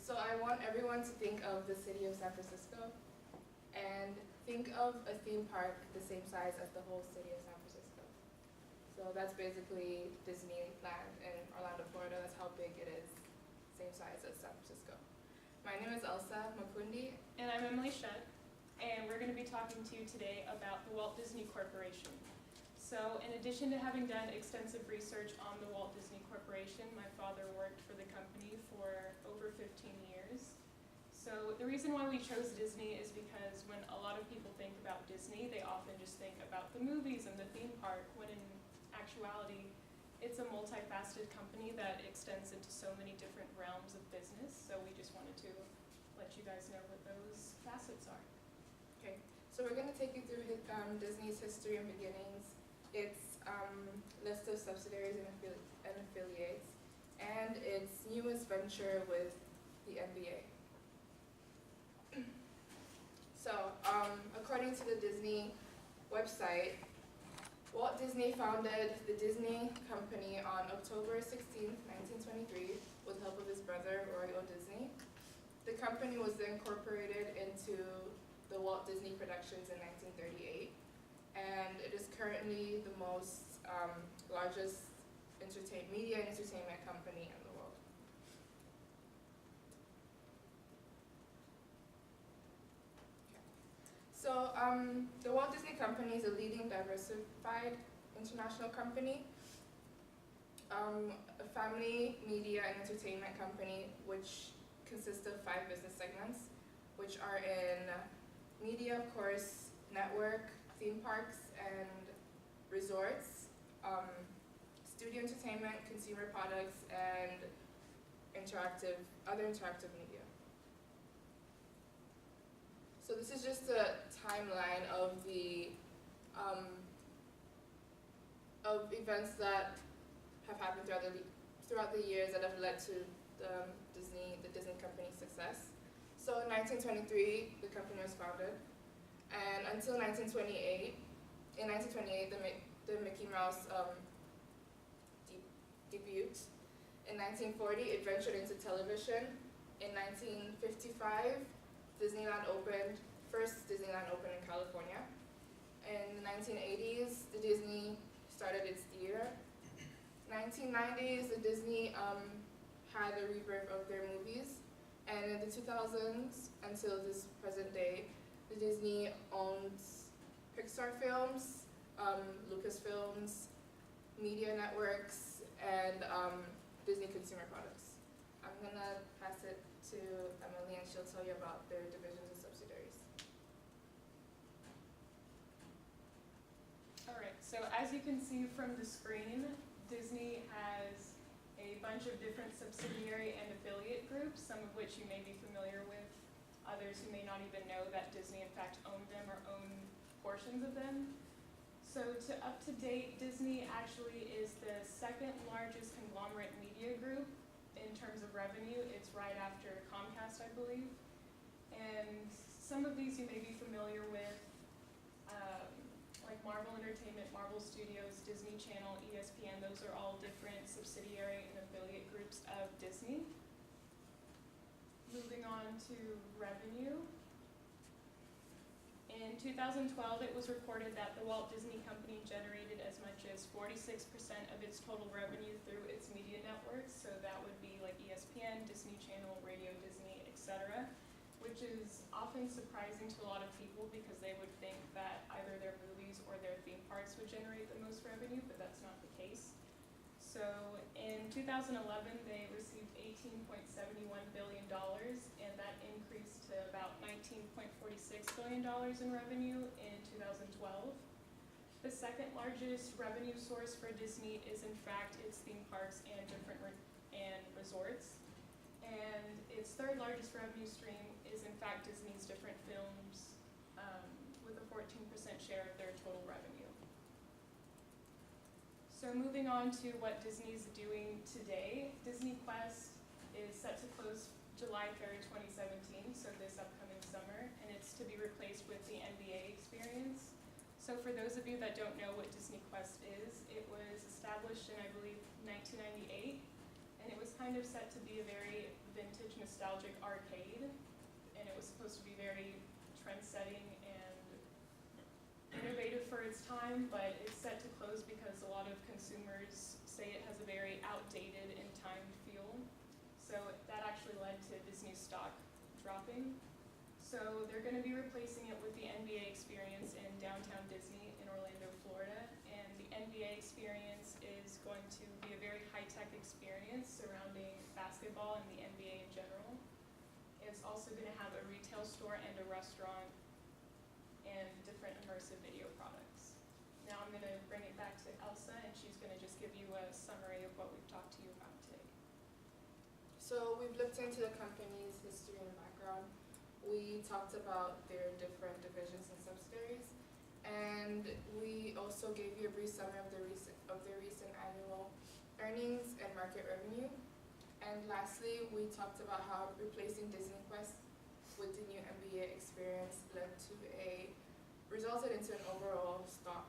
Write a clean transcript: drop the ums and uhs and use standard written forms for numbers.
So I want everyone to think of the city of San Francisco and think of a theme park the same size as the whole city of San Francisco. So that's basically Disneyland in Orlando, Florida. That's how big it is, same size as San Francisco. My name is Elssa Makundi. And I'm Emily Shutt, and we're going to be talking to you today about the Walt Disney Corporation. So in addition to having done extensive research on the Walt Disney Corporation, my father worked for the company for over 15 years. So the reason why we chose Disney is because when a lot of people think about Disney, they often just think about the movies and the theme park, when in actuality, it's a multifaceted company that extends into so many different realms of business. So we just wanted to let you guys know what those facets are. Okay, so we're going to take you through Disney's history and beginnings, its list of subsidiaries and affiliates, and its newest venture with the NBA. So, according to the Disney website, Walt Disney founded the Disney Company on October 16, 1923, with the help of his brother, Roy O. Disney. The company was then incorporated into the Walt Disney Productions in 1938, and it is currently the most largest media and entertainment company in the world. So the Walt Disney Company is a leading diversified international company, a family media and entertainment company which consists of 5 business segments, which are in media, of course, network, theme parks and resorts, studio entertainment, consumer products, and other interactive media. So this is just a timeline of the of events that have happened throughout the years that have led to the Disney Company's success. So in 1923, the company was founded, and until 1928, in 1928, the Mickey Mouse debuted. In 1940, it ventured into television. In 1955, first Disneyland opened in California. In the 1980s, the Disney started its theater. 1990s, the Disney had a rebirth of their movies. And in the 2000s, until this present day, the Disney owns Pixar films, Lucasfilms, media networks, and Disney consumer products. I'm going to pass it to Emily, and she'll tell you about their divisions and subsidiaries. All right, so as you can see from the screen, Disney has a bunch of different subsidiary and affiliate groups, some of which you may be familiar with, others who may not even know that Disney in fact owned them or own portions of them. So up to date, Disney actually is the second largest conglomerate media group in terms of revenue. It's right after Comcast, I believe. And some of these you may be familiar with, like Marvel Entertainment, Marvel Studios, Disney Channel, ESPN. Those are all different subsidiary and affiliate groups of Disney. Moving on to revenue. In 2012, it was reported that the Walt Disney Company generated as much as 46% of its total revenue through its media networks, so that would be like ESPN, Disney Channel, Radio Disney, etc., which is often surprising to a lot of people because they would think that either their movies or their theme parks would generate the most revenue, but that's not the case. So in 2011, they received $18.71 billion, and that increased to about $19.46 billion in revenue in 2012. The second largest revenue source for Disney is in fact its theme parks and resorts. And its third largest revenue stream is in fact Disney's different films, with a 14% share of their total revenue. So moving on to what Disney's doing today, Disney Quest is set to close July 3rd, 2017, so this upcoming summer, and it's to be replaced with the NBA experience. So for those of you that don't know what Disney Quest is, it was established in, I believe, 1998, and it was kind of set to be a very vintage, nostalgic very trend-setting and innovative for its time, but it's set to close because a lot of consumers say it has a very outdated and timed feel. So that actually led to Disney stock dropping. So they're going to be replacing it with the NBA experience in downtown Disney in Orlando, Florida. And the NBA experience is going to be a very high-tech experience surrounding basketball and the NBA in general. It's also going to have a retail store and a restaurant and different immersive video products. Now I'm going to bring it back to Elsa, and she's going to just give you a summary of what we've talked to you about today. So we've looked into the company's history and background. We talked about their different divisions and subsidiaries, and we also gave you a brief summary of their recent annual earnings and market revenue. And lastly, we talked about how replacing Disney Quest with the new NBA experience resulted into an overall stock